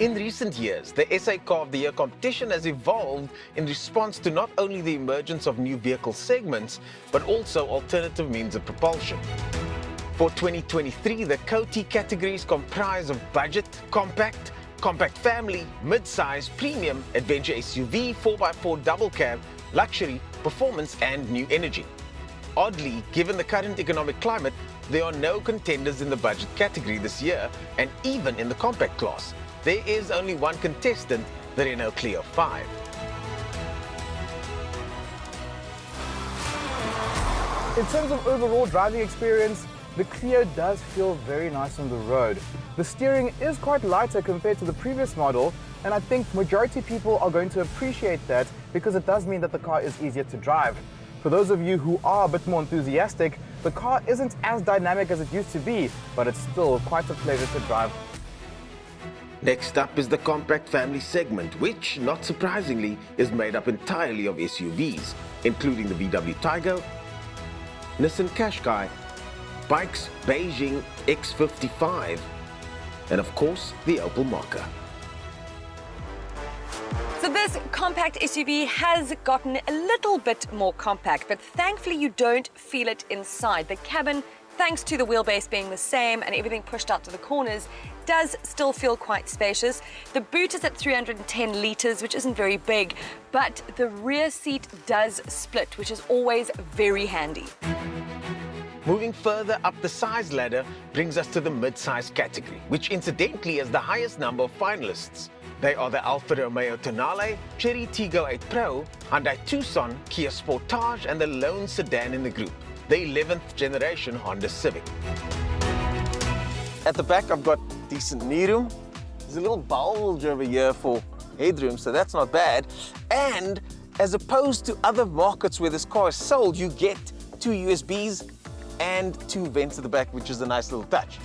In recent years, the SA Car of the Year competition has evolved in response to not only the emergence of new vehicle segments, but also alternative means of propulsion. For 2023, the COTI categories comprise of budget, compact, compact family, mid-size, premium, adventure SUV, 4x4 double cab, luxury, performance and new energy. Oddly, given the current economic climate, there are no contenders in the budget category this year, and even in the compact class. There is only one contestant, the Renault Clio 5. In terms of overall driving experience, the Clio does feel very nice on the road. The steering is quite lighter compared to the previous model, and I think majority of people are going to appreciate that because it does mean that the car is easier to drive. For those of you who are a bit more enthusiastic, the car isn't as dynamic as it used to be, but it's still quite a pleasure to drive. Next up is the compact family segment, which, not surprisingly, is made up entirely of SUVs, including the VW Tiger, Nissan Qashqai, Bike's Beijing X55, and of course, the Opel Mokka. So this compact SUV has gotten a little bit more compact, but thankfully you don't feel it inside. The cabin, thanks to the wheelbase being the same and everything pushed out to the corners, does still feel quite spacious. The boot is at 310 litres, which isn't very big, but the rear seat does split, which is always very handy. Moving further up the size ladder brings us to the mid-size category, which incidentally has the highest number of finalists. They are the Alfa Romeo Tonale, Chery Tiggo 8 Pro, Hyundai Tucson, Kia Sportage, and the lone sedan in the group, the 11th generation Honda Civic. At the back, I've got decent knee room. There's a little bulge over here for headroom, so that's not bad. And as opposed to other markets where this car is sold, you get 2 USBs and 2 vents at the back, which is a nice little touch.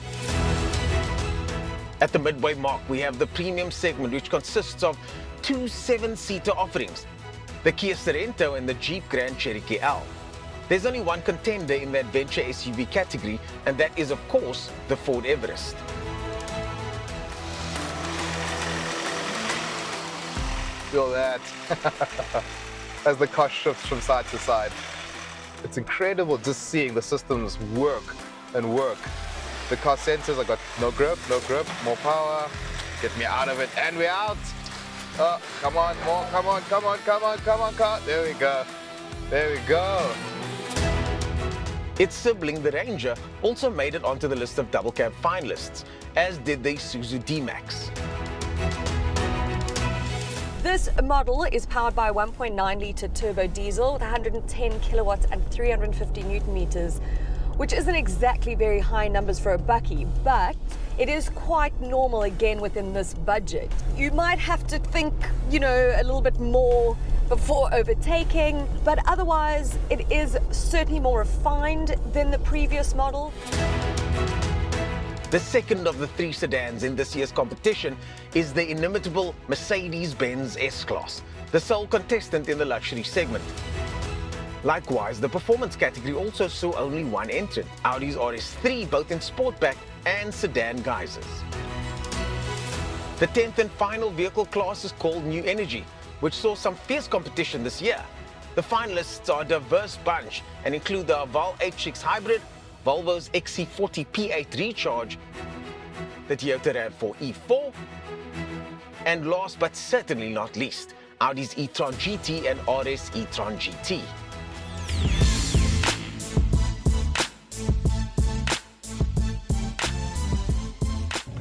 At the midway mark, we have the premium segment, which consists of 2 7-seater offerings, the Kia Sorento and the Jeep Grand Cherokee L. There's only one contender in the adventure SUV category, and that is, of course, the Ford Everest. Feel that as the car shifts from side to side. It's incredible just seeing the systems work and work. The car sensors, I got no grip, more power, get me out of it, and we're out. Oh, come on, more, come on, car. There we go. Its sibling, the Ranger, also made it onto the list of double cab finalists, as did the Isuzu D-Max. This model is powered by a 1.9-litre turbo diesel with 110 kilowatts and 350 newton meters, which isn't exactly very high numbers for a bucky, but it is quite normal again within this budget. You might have to think, a little bit more before overtaking, but otherwise it is certainly more refined than the previous model. The second of the 3 sedans in this year's competition is the inimitable Mercedes-Benz S-Class, the sole contestant in the luxury segment. Likewise, the performance category also saw only one entrant, Audi's RS3, both in sportback and sedan guises. The 10th and final vehicle class is called New Energy, which saw some fierce competition this year. The finalists are a diverse bunch and include the Haval H6 Hybrid, Volvo's XC40 P8 Recharge, the Toyota RAV4 E4, and last but certainly not least, Audi's e-tron GT and RS e-tron GT.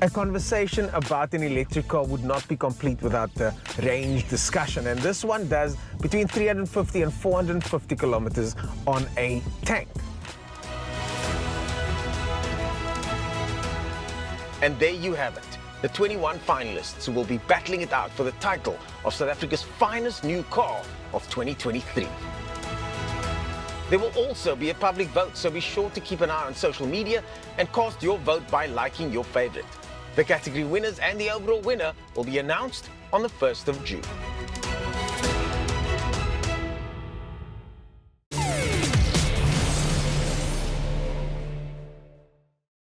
A conversation about an electric car would not be complete without the range discussion, and this one does between 350 and 450 kilometers on a tank. And there you have it, the 21 finalists who will be battling it out for the title of South Africa's finest new car of 2023. There will also be a public vote, so be sure to keep an eye on social media and cast your vote by liking your favorite. The category winners and the overall winner will be announced on the 1st of June.